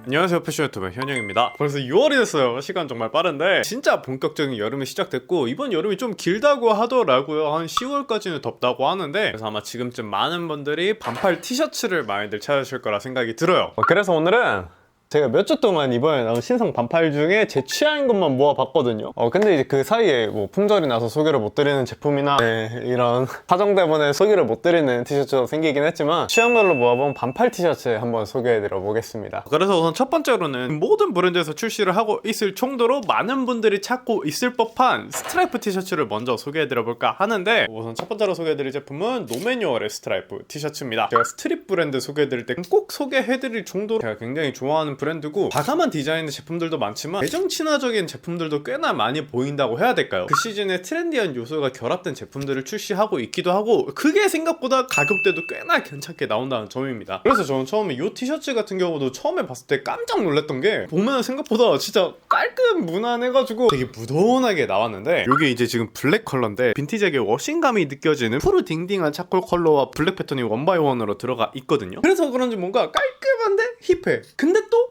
안녕하세요, 패션 유튜버 현영입니다. 벌써 6월이 됐어요. 시간 정말 빠른데 진짜 본격적인 여름이 시작됐고 이번 여름이 좀 길다고 하더라고요. 한 10월까지는 덥다고 하는데 그래서 아마 지금쯤 많은 분들이 반팔 티셔츠를 많이들 찾으실 거라 생각이 들어요. 그래서 오늘은 제가 몇 주 동안 이번에 나온 신상 반팔 중에 제 취향인 것만 모아봤거든요. 근데 이제 그 사이에 뭐 품절이 나서 소개를 못 드리는 제품이나 이런 사정 때문에 소개를 못 드리는 티셔츠도 생기긴 했지만 취향별로 모아본 반팔 티셔츠 한번 소개해드려 보겠습니다. 그래서 우선 첫 번째로는 모든 브랜드에서 출시를 하고 있을 정도로 많은 분들이 찾고 있을 법한 스트라이프 티셔츠를 먼저 소개해드려 볼까 하는데, 우선 첫 번째로 소개해드릴 제품은 노매뉴얼의 스트라이프 티셔츠입니다. 제가 스트릿 브랜드 소개해드릴 때 꼭 소개해드릴 정도로 제가 굉장히 좋아하는 브랜드고, 과감한 디자인의 제품들도 많지만 애정 친화적인 제품들도 꽤나 많이 보인다고 해야 될까요? 그 시즌에 트렌디한 요소가 결합된 제품들을 출시하고 있기도 하고, 그게 생각보다 가격대도 꽤나 괜찮게 나온다는 점입니다. 그래서 저는 처음에 이 티셔츠 같은 경우도 처음에 봤을 때 깜짝 놀랐던 게, 보면 생각보다 진짜 깔끔 무난해가지고 되게 무던하게 나왔는데, 이게 이제 지금 블랙 컬러인데 빈티지하게 워싱감이 느껴지는 푸르 딩딩한 차콜 컬러와 블랙 패턴이 원바이원으로 들어가 있거든요. 그래서 그런지 뭔가 깔끔한데 힙해. 근데 또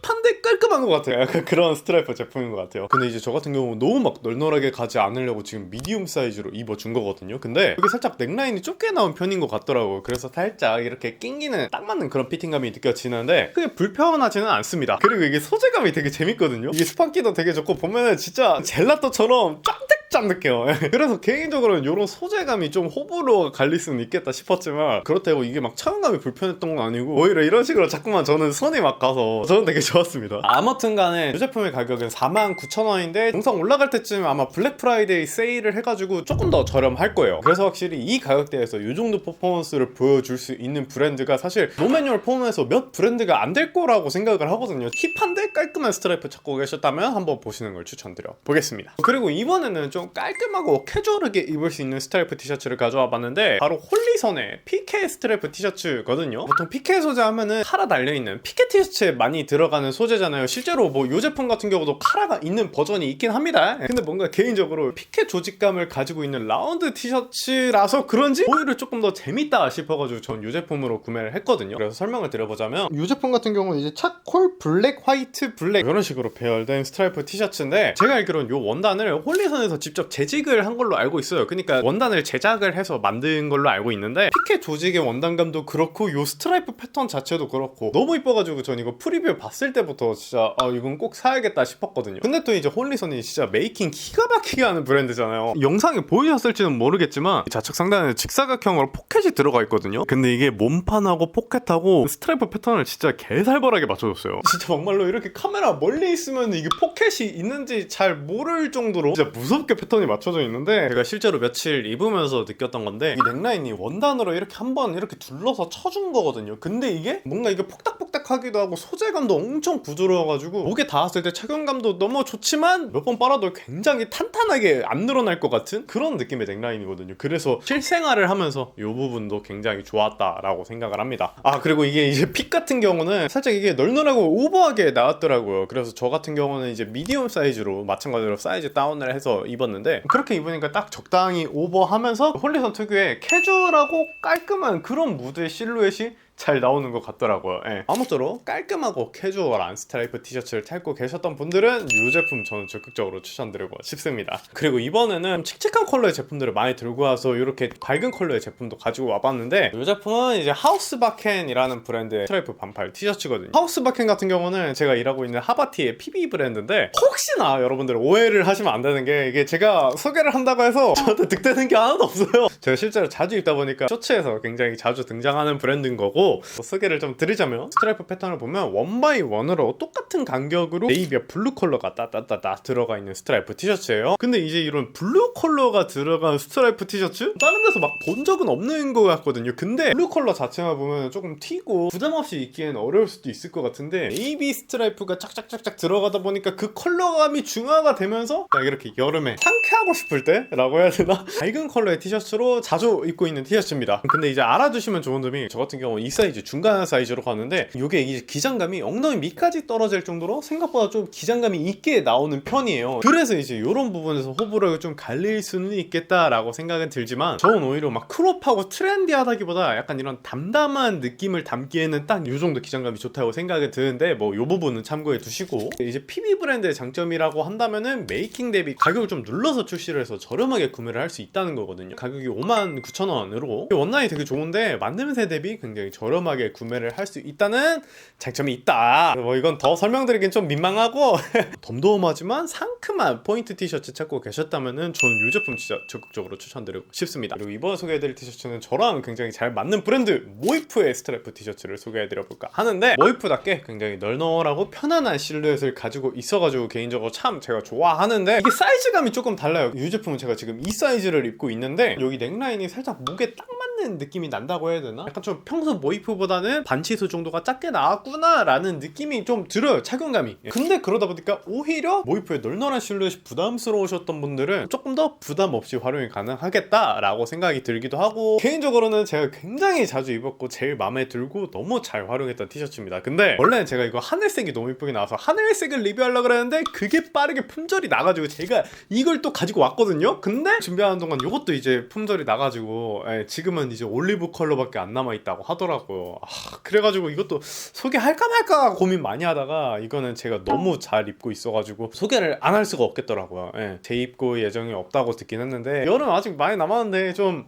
힙한데 깔끔한 것 같아요. 약간 그런 스트라이프 제품인 것 같아요. 근데 이제 저 같은 경우 너무 막 널널하게 가지 않으려고 지금 미디움 사이즈로 입어준 거거든요. 근데 이게 살짝 넥라인이 좁게 나온 편인 것 같더라고요. 그래서 살짝 이렇게 낑기는 딱 맞는 그런 피팅감이 느껴지는데 크게 불편하지는 않습니다. 그리고 이게 소재감이 되게 재밌거든요. 이게 스판기도 되게 좋고, 보면은 진짜 젤라또처럼 쫀득쫀득해요. 그래서 개인적으로는 이런 소재감이 좀 호불호가 갈릴 수는 있겠다 싶었지만, 그렇다고 이게 막 착용감이 불편했던 건 아니고, 오히려 이런 식으로 자꾸만 저는 손이 막 가서 저는 되게 좋았습니다. 아무튼 간에 이 제품의 가격은 49,000원인데 영상 올라갈 때쯤 아마 블랙 프라이데이 세일을 해가지고 조금 더 저렴할 거예요. 그래서 확실히 이 가격대에서 이 정도 퍼포먼스를 보여줄 수 있는 브랜드가 사실 노매뉴얼 포함해서 몇 브랜드가 안 될 거라고 생각을 하거든요. 힙한데 깔끔한 스트라이프 찾고 계셨다면 한번 보시는 걸 추천드려 보겠습니다. 그리고 이번에는 좀 깔끔하고 캐주얼하게 입을 수 있는 스트라이프 티셔츠를 가져와 봤는데, 바로 홀리선의 피케 스트라이프 티셔츠거든요. 보통 피케 소재 하면은 카라 달려있는 피케 티셔츠에 많이 들어가는 소재잖아요. 실제로 뭐 이 제품 같은 경우도 카라가 있는 버전이 있긴 합니다. 근데 뭔가 개인적으로 피케 조직감을 가지고 있는 라운드 티셔츠라서 그런지 오히려 조금 더 재밌다 싶어가지고 전 이 제품으로 구매를 했거든요. 그래서 설명을 드려보자면, 이 제품 같은 경우는 이제 차콜 블랙, 화이트, 블랙 이런 식으로 배열된 스트라이프 티셔츠인데, 제가 알기로는 이 원단을 홀리선에서 직접 제직을 한 걸로 알고 있어요. 그러니까 원단을 제작을 해서 만든 걸로 알고 있는데, 피케 조직의 원단감도 그렇고 이 스트라이프 패턴 자체도 그렇고 너무 이뻐가지고 전 이거 프리뷰 봤을 때부터 진짜 이건 꼭 사야겠다 싶었거든요. 근데 또 이제 홀리선이 진짜 메이킹 기가 막히게 하는 브랜드잖아요. 영상에 보이셨을지는 모르겠지만 좌측 상단에 직사각형으로 포켓이 들어가 있거든요. 근데 이게 몸판하고 포켓하고 스트라이프 패턴을 진짜 개살벌하게 맞춰줬어요. 진짜 막말로 이렇게 카메라 멀리 있으면 이게 포켓이 있는지 잘 모를 정도로 진짜 무섭게 패턴이 맞춰져 있는데, 제가 실제로 며칠 입으면서 느꼈던 건데, 이 넥라인이 원단으로 이렇게 한번 이렇게 둘러서 쳐준 거거든요. 근데 이게 뭔가 이게 폭닥폭닥하기도 하고 소재감도 엄청 부드러워가지고 목에 닿았을 때 착용감도 너무 좋지만 몇 번 빨아도 굉장히 탄탄하게 안 늘어날 것 같은 그런 느낌의 넥라인이거든요. 그래서 실생활을 하면서 이 부분도 굉장히 좋았다라고 생각을 합니다. 그리고 이게 이제 핏 같은 경우는 살짝 이게 널널하고 오버하게 나왔더라고요. 그래서 저 같은 경우는 이제 미디움 사이즈로 마찬가지로 사이즈 다운을 해서 입었는데, 그렇게 입으니까 딱 적당히 오버하면서 홀리선 특유의 캐주얼하고 깔끔한 그런 무드의 실루엣이 잘 나오는 것 같더라고요. 아무쪼록 깔끔하고 캐주얼한 스트라이프 티셔츠를 찾고 계셨던 분들은 이 제품 저는 적극적으로 추천드리고 싶습니다. 그리고 이번에는 칙칙한 컬러의 제품들을 많이 들고 와서 이렇게 밝은 컬러의 제품도 가지고 와봤는데, 이 제품은 이제 하우스바켄이라는 브랜드의 스트라이프 반팔 티셔츠거든요. 하우스바켄 같은 경우는 제가 일하고 있는 하바티의 PB 브랜드인데, 혹시나 여러분들 오해를 하시면 안 되는 게, 이게 제가 소개를 한다고 해서 저한테 득되는 게 하나도 없어요. 제가 실제로 자주 입다 보니까 쇼츠에서 굉장히 자주 등장하는 브랜드인 거고, 소개를 좀 드리자면, 스트라이프 패턴을 보면 원바이 원으로 똑같은 간격으로 네이비와 블루 컬러가 따따따따 들어가 있는 스트라이프 티셔츠예요. 근데 이제 이런 블루 컬러가 들어간 스트라이프 티셔츠? 다른 데서 막 본 적은 없는 것 같거든요. 근데 블루 컬러 자체만 보면 조금 튀고 부담 없이 입기엔 어려울 수도 있을 것 같은데, 네이비 스트라이프가 짝짝짝짝 들어가다 보니까 그 컬러감이 중화가 되면서 딱 이렇게 여름에 상쾌하고 싶을 때? 라고 해야 되나? 밝은 컬러의 티셔츠로 자주 입고 있는 티셔츠입니다. 근데 이제 알아두시면 좋은 점이, 저 같은 경우 이 사이즈, 중간 사이즈로 가는데 이게 이제 기장감이 엉덩이 밑까지 떨어질 정도로 생각보다 좀 기장감이 있게 나오는 편이에요. 그래서 이제 이런 부분에서 호불호가 좀 갈릴 수는 있겠다라고 생각은 들지만 저는 오히려 막 크롭하고 트렌디하다기보다 약간 이런 담담한 느낌을 담기에는 딱 이 정도 기장감이 좋다고 생각이 드는데 뭐 이 부분은 참고해 두시고, 이제 PB 브랜드의 장점이라고 한다면은 메이킹 대비 가격을 좀 눌러서 출시를 해서 저렴하게 구매를 할 수 있다는 거거든요. 가격이 59,000원으로 원단이 되게 좋은데 만듦새 대비 굉장히 저렴하게 구매를 할 수 있다는 장점이 있다. 뭐 이건 더 설명드리긴 좀 민망하고 덤덤하지만 상큼한 포인트 티셔츠 찾고 계셨다면은 저는 이 제품 진짜 적극적으로 추천드리고 싶습니다. 그리고 이번 소개해드릴 티셔츠는 저랑 굉장히 잘 맞는 브랜드 모이프의 스트래프 티셔츠를 소개해드려볼까 하는데, 모이프답게 굉장히 널널하고 편안한 실루엣을 가지고 있어가지고 개인적으로 참 제가 좋아하는데, 이게 사이즈감이 조금 달라요. 이 제품은 제가 지금 이 사이즈를 입고 있는데 여기 넥라인이 살짝 목에 딱 맞는 느낌이 난다고 해야 되나? 약간 좀 평소 모이프보다는 반치수 정도가 작게 나왔구나 라는 느낌이 좀 들어요, 착용감이. 근데 그러다 보니까 오히려 모이프의 널널한 실루엣이 부담스러우셨던 분들은 조금 더 부담 없이 활용이 가능하겠다 라고 생각이 들기도 하고, 개인적으로는 제가 굉장히 자주 입었고 제일 마음에 들고 너무 잘 활용했던 티셔츠입니다. 근데 원래는 제가 이거 하늘색이 너무 이쁘게 나와서 하늘색을 리뷰하려고 그랬는데 그게 빠르게 품절이 나가지고 제가 이걸 또 가지고 왔거든요. 근데 준비하는 동안 이것도 이제 품절이 나가지고 지금은 이제 올리브 컬러밖에 안 남아있다고 하더라고요. 그래가지고 이것도 소개할까 말까 고민 많이 하다가 이거는 제가 너무 잘 입고 있어가지고 소개를 안 할 수가 없겠더라고요. 재입고 예정이 없다고 듣긴 했는데 여름 아직 많이 남았는데 좀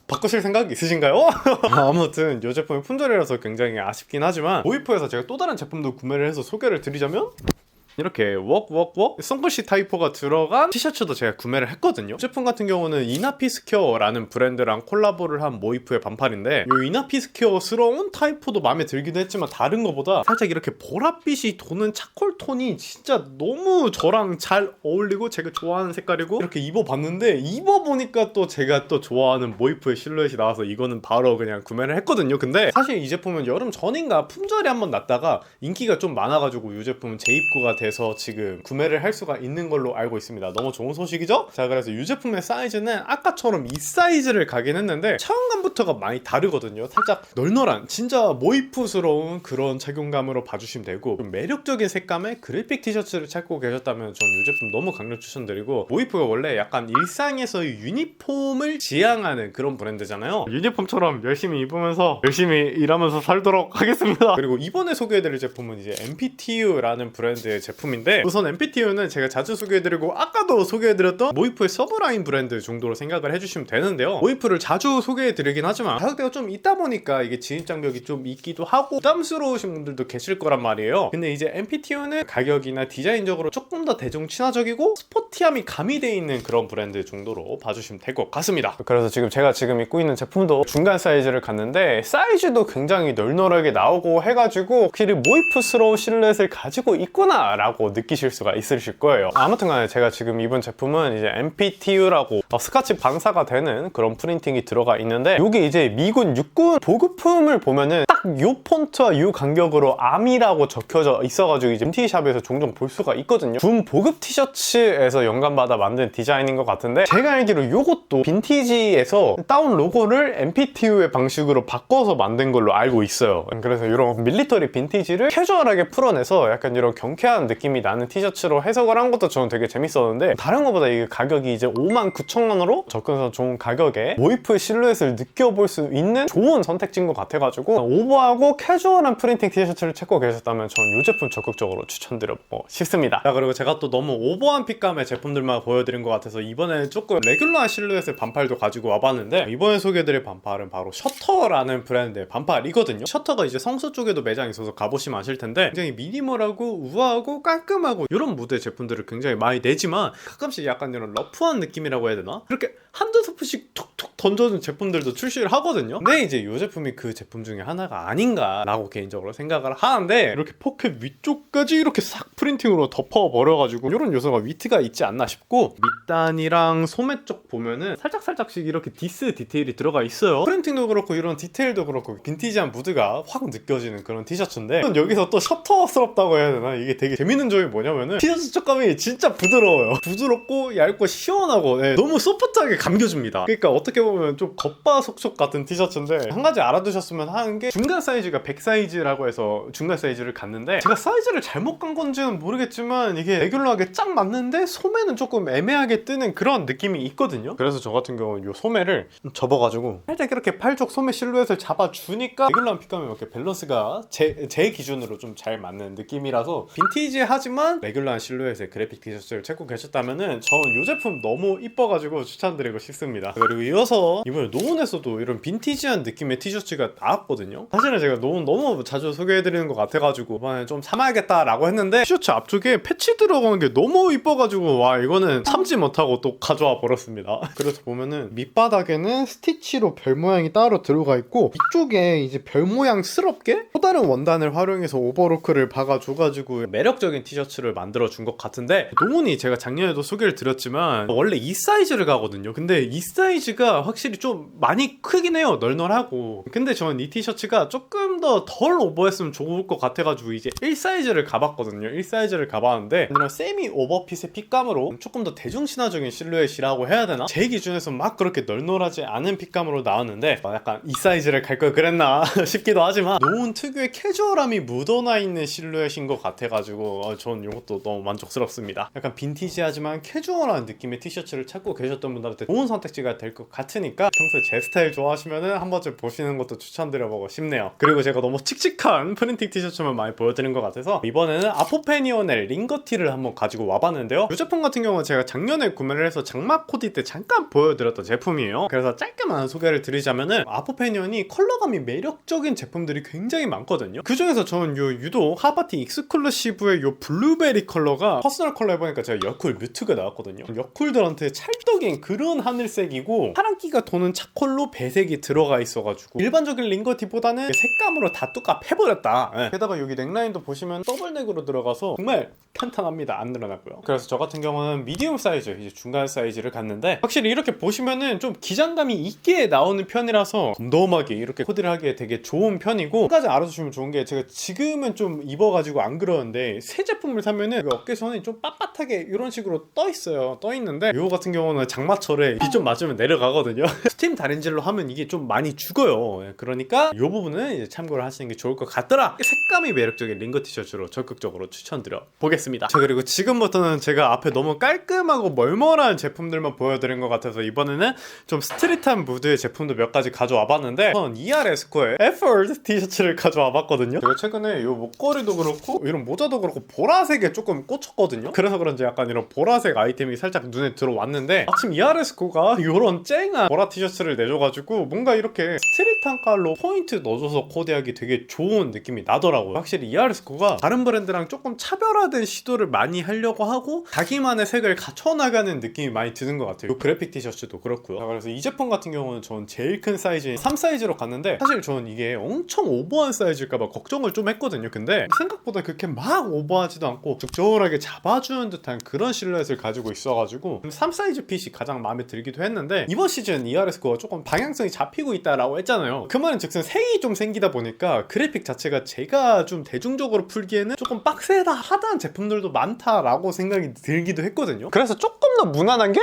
바꾸실 생각 있으신가요? 아무튼 이 제품이 품절이라서 굉장히 아쉽긴 하지만, 모이프에서 제가 또 다른 제품도 구매를 해서 소개를 드리자면 이렇게 웍웍웍 썬글씨 타이포가 들어간 티셔츠도 제가 구매를 했거든요. 이 제품 같은 경우는 이나피스퀘어라는 브랜드랑 콜라보를 한 모이프의 반팔인데, 이 이나피스퀘어스러운 타이포도 마음에 들기도 했지만 다른 거보다 살짝 이렇게 보랏빛이 도는 차콜 톤이 진짜 너무 저랑 잘 어울리고 제가 좋아하는 색깔이고, 이렇게 입어봤는데 입어보니까 또 제가 또 좋아하는 모이프의 실루엣이 나와서 이거는 바로 그냥 구매를 했거든요. 근데 사실 이 제품은 여름 전인가 품절이 한번 났다가 인기가 좀 많아가지고 이 제품은 재입고가 돼서 지금 구매를 할 수가 있는 걸로 알고 있습니다. 너무 좋은 소식이죠? 자, 그래서 이 제품의 사이즈는 아까처럼 이 사이즈를 가긴 했는데 착용감부터가 많이 다르거든요. 살짝 널널한 진짜 모이프스러운 그런 착용감으로 봐주시면 되고, 좀 매력적인 색감의 그래픽 티셔츠를 찾고 계셨다면 전 이 제품 너무 강력 추천드리고, 모이프가 원래 약간 일상에서의 유니폼을 지향하는 그런 브랜드잖아요. 유니폼처럼 열심히 입으면서 열심히 일하면서 살도록 하겠습니다. 그리고 이번에 소개해드릴 제품은 이제 MPTU라는 브랜드의 제품인데, 우선 MPTU는 제가 자주 소개해드리고 아까도 소개해드렸던 모이프의 서브라인 브랜드 정도로 생각을 해주시면 되는데요. 모이프를 자주 소개해드리긴 하지만 가격대가 좀 있다 보니까 이게 진입장벽이 좀 있기도 하고 부담스러우신 분들도 계실 거란 말이에요. 근데 이제 MPTU는 가격이나 디자인적으로 조금 더 대중 친화적이고 스포티함이 가미되어 있는 그런 브랜드 정도로 봐주시면 될 것 같습니다. 그래서 제가 지금 입고 있는 제품도 중간 사이즈를 갔는데 사이즈도 굉장히 널널하게 나오고 해가지고 확실히 모이프스러운 실루엣을 가지고 있구나 라고 느끼실 수가 있으실 거예요. 아무튼 간에 제가 지금 입은 제품은 이제 MPTU라고 스카치 방사가 되는 그런 프린팅이 들어가 있는데, 여기 이제 미군 육군 보급품을 보면은 딱 요 폰트와 요 간격으로 암이라고 적혀져 있어가지고 이제 MT샵에서 종종 볼 수가 있거든요. 군 보급 티셔츠에서 영감받아 만든 디자인인 것 같은데, 제가 알기로 요것도 빈티지에서 다운 로고를 MPTU의 방식으로 바꿔서 만든 걸로 알고 있어요. 그래서 이런 밀리터리 빈티지를 캐주얼하게 풀어내서 약간 이런 경쾌한 느낌이 나는 티셔츠로 해석을 한 것도 저는 되게 재밌었는데, 다른 것보다 이 가격이 이제 59,000원으로 접근해서 좋은 가격에 모이프의 실루엣을 느껴볼 수 있는 좋은 선택지인 것 같아가지고, 오버하고 캐주얼한 프린팅 티셔츠를 찾고 계셨다면 저는 이 제품 적극적으로 추천드리고 싶습니다. 자, 그리고 제가 또 너무 오버한 핏감의 제품들만 보여드린 것 같아서 이번에 조금 레귤러한 실루엣의 반팔도 가지고 와봤는데, 이번에 소개해드릴 반팔은 바로 셔터라는 브랜드의 반팔이거든요. 셔터가 이제 성수 쪽에도 매장이 있어서 가보시면 아실 텐데, 굉장히 미니멀하고 우아하고 깔끔하고 이런 무드의 제품들을 굉장히 많이 내지만 가끔씩 약간 이런 러프한 느낌이라고 해야 되나? 그렇게 한두 스푼씩 툭툭 던져준 제품들도 출시를 하거든요. 근데 이제 이 제품이 그 제품 중에 하나가 아닌가 라고 개인적으로 생각을 하는데, 이렇게 포켓 위쪽까지 이렇게 싹 프린팅으로 덮어버려가지고 이런 요소가 위트가 있지 않나 싶고, 밑단이랑 소매 쪽 보면은 살짝씩 이렇게 디스 디테일이 들어가 있어요. 프린팅도 그렇고 이런 디테일도 그렇고 빈티지한 무드가 확 느껴지는 그런 티셔츠인데, 여기서 또 셔터스럽다고 해야 되나? 이게 되게 재밌는 점이 뭐냐면은 티셔츠 chất 감이 진짜 부드러워요. 부드럽고 얇고 시원하고 너무 소프트하게 감겨줍니다. 그러니까 어떻게 보면 보면 좀 겉바속촉 같은 티셔츠인데 한 가지 알아두셨으면 하는 게 중간 사이즈가 100 사이즈라고 해서 중간 사이즈를 갔는데 제가 사이즈를 잘못 간 건지는 모르겠지만 이게 레귤러하게 쫙 맞는데 소매는 조금 애매하게 뜨는 그런 느낌이 있거든요. 그래서 저 같은 경우는 이 소매를 접어가지고 살짝 이렇게 팔 쪽 소매 실루엣을 잡아주니까 레귤러한 핏감에 이렇게 밸런스가 제 기준으로 좀 잘 맞는 느낌이라서 빈티지하지만 레귤러한 실루엣의 그래픽 티셔츠를 찾고 계셨다면은 저는 이 제품 너무 이뻐가지고 추천드리고 싶습니다. 그리고 이어서 이번에 노온에서도 이런 빈티지한 느낌의 티셔츠가 나왔거든요. 사실은 제가 노온 너무 자주 소개해드리는 것 같아가지고 이번에 좀 참아야겠다라고 했는데 티셔츠 앞쪽에 패치 들어간 게 너무 이뻐가지고 와 이거는 참지 못하고 또 가져와 버렸습니다. 그래서 보면은 밑바닥에는 스티치로 별 모양이 따로 들어가 있고 이쪽에 이제 별 모양스럽게 또 다른 원단을 활용해서 오버로크를 박아줘가지고 매력적인 티셔츠를 만들어준 것 같은데 노온이 제가 작년에도 소개를 드렸지만 원래 이 사이즈를 가거든요. 근데 이 사이즈가 확실히 좀 많이 크긴 해요. 널널하고. 근데 저는 이 티셔츠가 조금 더 덜 오버했으면 좋을 것 같아가지고 이제 1 사이즈를 가봤거든요. 1 사이즈를 가봤는데 이런 세미 오버핏의 핏감으로 조금 더 대중신화적인 실루엣이라고 해야 되나? 제 기준에서 막 그렇게 널널하지 않은 핏감으로 나왔는데 약간 이 사이즈를 갈 걸 그랬나 싶기도 하지만 노온 특유의 캐주얼함이 묻어나 있는 실루엣인 것 같아가지고 전 이것도 너무 만족스럽습니다. 약간 빈티지하지만 캐주얼한 느낌의 티셔츠를 찾고 계셨던 분들한테 좋은 선택지가 될 것 같으니까 평소에 제 스타일 좋아하시면은 한 번쯤 보시는 것도 추천드려보고 싶네요. 그리고 제가 너무 칙칙한 프린팅 티셔츠만 많이 보여드린 것 같아서 이번에는 아포페니온의 링거티를 한번 가지고 와봤는데요. 이 제품 같은 경우는 제가 작년에 구매를 해서 장막 코디 때 잠깐 보여드렸던 제품이에요. 그래서 짧게만 소개를 드리자면은 아포페니온이 컬러감이 매력적인 제품들이 굉장히 많거든요. 그 중에서 저는 유독 하바티 익스클루시브의 요 블루베리 컬러가 퍼스널 컬러 해보니까 제가 여쿨 뮤트가 나왔거든요. 여쿨들한테 찰떡인 그런 하늘색이고 파란기가 도는 차콜로 배색이 들어가 있어가지고 일반적인 링거티보다는 색감으로 다 뚜깝 해버렸다. 네. 게다가 여기 넥라인도 보시면 더블넥으로 들어가서 정말 탄탄합니다. 안 늘어났고요. 그래서 저 같은 경우는 미디움 사이즈, 이제 중간 사이즈를 갔는데 확실히 이렇게 보시면은 좀 기장감이 있게 나오는 편이라서 덤덤하게 이렇게 코디를 하기에 되게 좋은 편이고 한 가지 알아두시면 좋은 게 제가 지금은 좀 입어가지고 안 그러는데 새 제품을 사면은 어깨선이 좀 빳빳하게 이런 식으로 떠 있어요. 떠 있는데 이거 같은 경우는 장마철에 비 좀 맞으면 내려가거든요. 스팀 다림질로 하면 이게 좀 많이 죽어요. 그러니까 이 부분은 이제 참고를 하시는 게 좋을 것 같더라. 색감이 매력적인 링거 티셔츠로 적극적으로 추천드려 보겠습니다. 자, 그리고 지금부터는 제가 앞에 너무 깔끔하고 멀멀한 제품들만 보여드린 것 같아서 이번에는 좀 스트릿한 무드의 제품도 몇 가지 가져와 봤는데 전 ER에스코의 에포드 티셔츠를 가져와 봤거든요. 제가 최근에 이 목걸이도 그렇고 이런 모자도 그렇고 보라색에 조금 꽂혔거든요. 그래서 그런지 약간 이런 보라색 아이템이 살짝 눈에 들어왔는데 마침 ER에스코가 이런 쨍한 보라 티셔츠를 내줘가지고 뭔가 이렇게 스트릿한 깔로 포인트 넣어줘서 코디하기 되게 좋은 느낌이 나더라고요. 확실히 ER에스코가 다른 브랜드랑 조금 차별화된 시도를 많이 하려고 하고 자기만의 색을 갖춰나가는 느낌이 많이 드는 것 같아요. 이 그래픽 티셔츠도 그렇고요. 그래서 이 제품 같은 경우는 전 제일 큰 사이즈인 3 사이즈로 갔는데 사실 저는 이게 엄청 오버한 사이즈일까봐 걱정을 좀 했거든요. 근데 생각보다 그렇게 막 오버하지도 않고 적절하게 잡아주는 듯한 그런 실루엣을 가지고 있어가지고 3 사이즈 핏이 가장 마음에 들기도 했는데 이번 시즌 ER에스코가 조금 방향성이 잡히고 있다라고 했잖아요. 그 말은 즉슨 색이 좀 생기다 보니까 그래픽 자체가 제가 좀 대중적으로 풀기에는 조금 빡세다 하다는 제품들도 많다라고 생각이 들기도 했거든요. 그래서 조금 더 무난한 게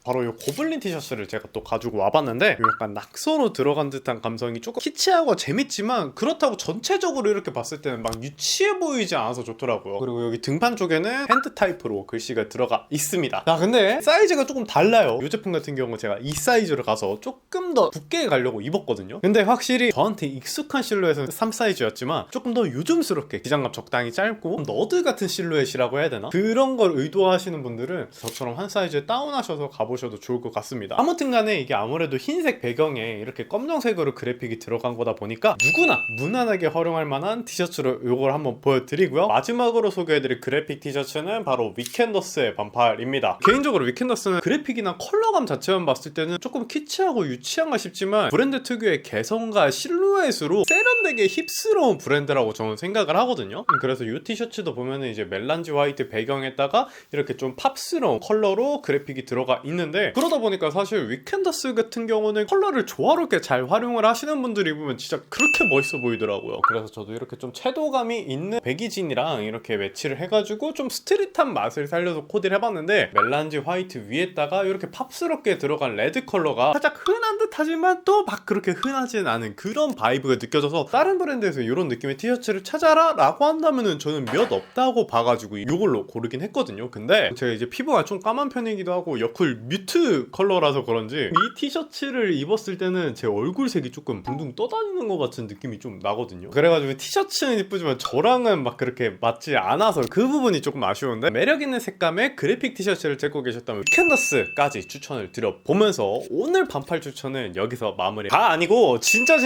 바로 이 고블린 티셔츠를 제가 또 가지고 와봤는데 약간 낙서로 들어간 듯한 감성이 조금 키치하고 재밌지만 그렇다고 전체적으로 이렇게 봤을 때는 막 유치해 보이지 않아서 좋더라고요. 그리고 여기 등판 쪽에는 핸드 타입으로 글씨가 들어가 있습니다. 근데 사이즈가 조금 달라요. 이 제품 같은 경우 제가 이 사이즈로 가서 조금 더 두께 가려고 입었거든요. 근데 확실히 저한테 익숙한 실루엣은 3 사이즈였지만 조금 더 요즘스럽게 기장감 적당히 짧고 너드 같은 실루엣이라고 해야 되나? 그런 걸 의도하시는 분들은 저처럼 한 사이즈 다운하셔서 가보셔도 좋을 것 같습니다. 아무튼 간에 이게 아무래도 흰색 배경에 이렇게 검정색으로 그래픽이 들어간 거다 보니까 누구나 무난하게 활용할 만한 티셔츠로 이걸 한번 보여드리고요. 마지막으로 소개해드릴 그래픽 티셔츠는 바로 위켄더스의 반팔입니다. 개인적으로 위켄더스는 그래픽이나 컬러감 자체만 봤을 때는 조금 키치하고 유치한가 싶지만 브랜드 특유의 개성과 실루엣으로 세련 세련되게 힙스러운 브랜드라고 저는 생각을 하거든요. 그래서 이 티셔츠도 보면은 이제 멜란지 화이트 배경에다가 이렇게 좀 팝스러운 컬러로 그래픽이 들어가 있는데, 그러다 보니까 사실 위켄더스 같은 경우는 컬러를 조화롭게 잘 활용을 하시는 분들이 보면 진짜 그렇게 멋있어 보이더라고요. 그래서 저도 이렇게 좀 채도감이 있는 베기진이랑 이렇게 매치를 해가지고 좀 스트릿한 맛을 살려서 코디를 해봤는데, 멜란지 화이트 위에다가 이렇게 팝스럽게 들어간 레드 컬러가 살짝 흔한 듯 하지만 또 막 그렇게 흔하진 않은 그런 바이브가 느껴져서, 다른 브랜드에서 이런 느낌의 티셔츠를 찾아라 라고 한다면은 저는 몇 없다고 봐가지고 이걸로 고르긴 했거든요. 근데 제가 이제 피부가 좀 까만 편이기도 하고 여쿨 뮤트 컬러라서 그런지 이 티셔츠를 입었을 때는 제 얼굴색이 조금 둥둥 떠다니는 것 같은 느낌이 좀 나거든요. 그래가지고 티셔츠는 이쁘지만 저랑은 막 그렇게 맞지 않아서 그 부분이 조금 아쉬운데, 매력있는 색감의 그래픽 티셔츠를 찍고 계셨다면 위켄더스까지 추천을 드려보면서 오늘 반팔 추천은 여기서 마무리가 아니고 진짜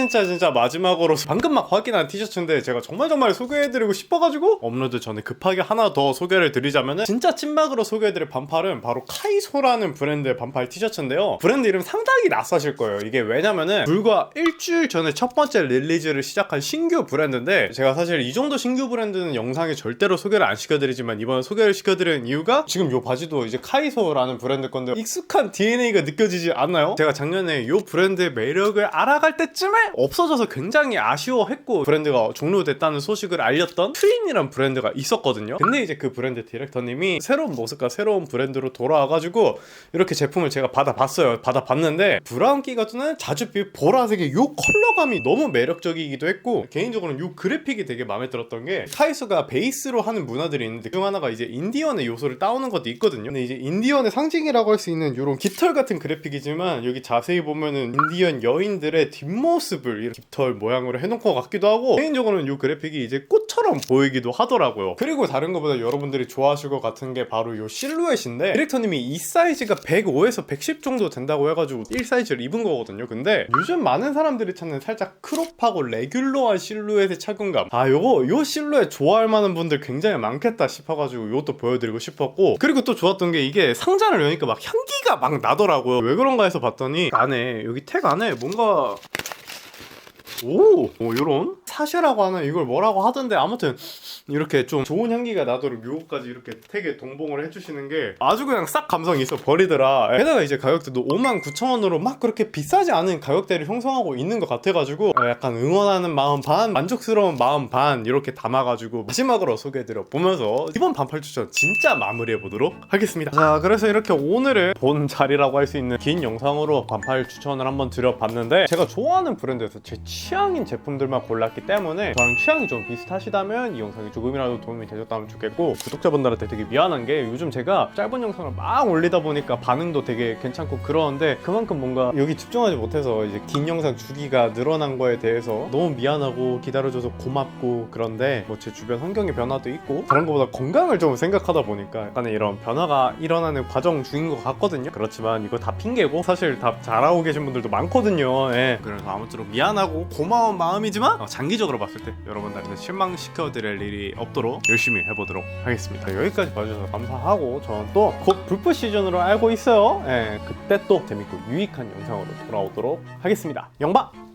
마지막으로 방금 막 확인한 티셔츠인데 제가 정말 소개해드리고 싶어가지고 업로드 전에 급하게 하나 더 소개를 드리자면은, 진짜 찐막으로 소개해드릴 반팔은 바로 카이소라는 브랜드의 반팔 티셔츠인데요. 브랜드 이름 상당히 낯서실 거예요. 이게 왜냐면은 불과 일주일 전에 첫 번째 릴리즈를 시작한 신규 브랜드인데, 제가 사실 이 정도 신규 브랜드는 영상에 절대로 소개를 안 시켜드리지만 이번에 소개를 시켜드리는 이유가, 지금 요 바지도 이제 카이소라는 브랜드 건데 익숙한 DNA가 느껴지지 않나요? 제가 작년에 요 브랜드의 매력을 알아갈 때쯤에 없어져서 굉장히 아쉬워했고 브랜드가 종료됐다는 소식을 알렸던 트윈이란 브랜드가 있었거든요. 근데 이제 그 브랜드 디렉터님이 새로운 모습과 새로운 브랜드로 돌아와가지고 이렇게 제품을 제가 받아봤어요. 받아봤는데 브라운기가 주는 자줏빛 보라색의 요 컬러감이 너무 매력적이기도 했고, 개인적으로는 요 그래픽이 되게 마음에 들었던 게, 카이소가 베이스로 하는 문화들이 있는데 그중 하나가 이제 인디언의 요소를 따오는 것도 있거든요. 근데 이제 인디언의 상징이라고 할 수 있는 요런 깃털 같은 그래픽이지만, 여기 자세히 보면은 인디언 여인들의 뒷모습을 이렇게 깃털 모양으로 해놓은 것 같기도 하고, 개인적으로는 요 그래픽이 이제 꽃처럼 보이기도 하더라고요. 그리고 다른 것보다 여러분들이 좋아하실 것 같은 게 바로 요 실루엣인데, 디렉터님이 이 사이즈가 105에서 110 정도 된다고 해가지고 1 사이즈를 입은 거거든요. 근데 요즘 많은 사람들이 찾는 살짝 크롭하고 레귤러한 실루엣의 착용감, 요 실루엣 좋아할 만한 분들 굉장히 많겠다 싶어가지고 요것도 보여드리고 싶었고, 그리고 또 좋았던 게 이게 상자를 여니까 막 향기가 막 나더라고요. 왜 그런가 해서 봤더니 안에, 여기 택 안에 뭔가 요런 사쉐라고 하나, 이걸 뭐라고 하던데, 아무튼 이렇게 좀 좋은 향기가 나도록 요거까지 이렇게 택에 동봉을 해주시는 게 아주 그냥 싹 감성이 있어 버리더라. 게다가 이제 가격대도 59,000원으로 막 그렇게 비싸지 않은 가격대를 형성하고 있는 것 같아가지고 약간 응원하는 마음 반, 만족스러운 마음 반 이렇게 담아가지고 마지막으로 소개해드려 보면서 이번 반팔 추천 진짜 마무리해보도록 하겠습니다. 자, 그래서 이렇게 오늘은 본 자리라고 할 수 있는 긴 영상으로 반팔 추천을 한번 드려봤는데, 제가 좋아하는 브랜드에서 제 취향인 제품들만 골랐기 때문에 저랑 취향이 좀 비슷하시다면 이 영상이 조금이라도 도움이 되셨다면 좋겠고, 구독자분들한테 되게 미안한 게 요즘 제가 짧은 영상을 막 올리다 보니까 반응도 되게 괜찮고 그러는데, 그만큼 뭔가 여기 집중하지 못해서 이제 긴 영상 주기가 늘어난 거에 대해서 너무 미안하고 기다려줘서 고맙고, 그런데 뭐 제 주변 환경의 변화도 있고 다른 것보다 건강을 좀 생각하다 보니까 약간의 이런 변화가 일어나는 과정 중인 것 같거든요. 그렇지만 이거 다 핑계고 사실 다 잘하고 계신 분들도 많거든요. 예. 그래서 아무쪼록 미안하고 고마운 마음이지만 장기적으로 봤을 때 여러분들한테 실망시켜드릴 일이 없도록 열심히 해보도록 하겠습니다. 여기까지 봐주셔서 감사하고, 저는 또 곧 불프 시즌으로 알고 있어요. 예, 그때 또 재밌고 유익한 영상으로 돌아오도록 하겠습니다. 영바!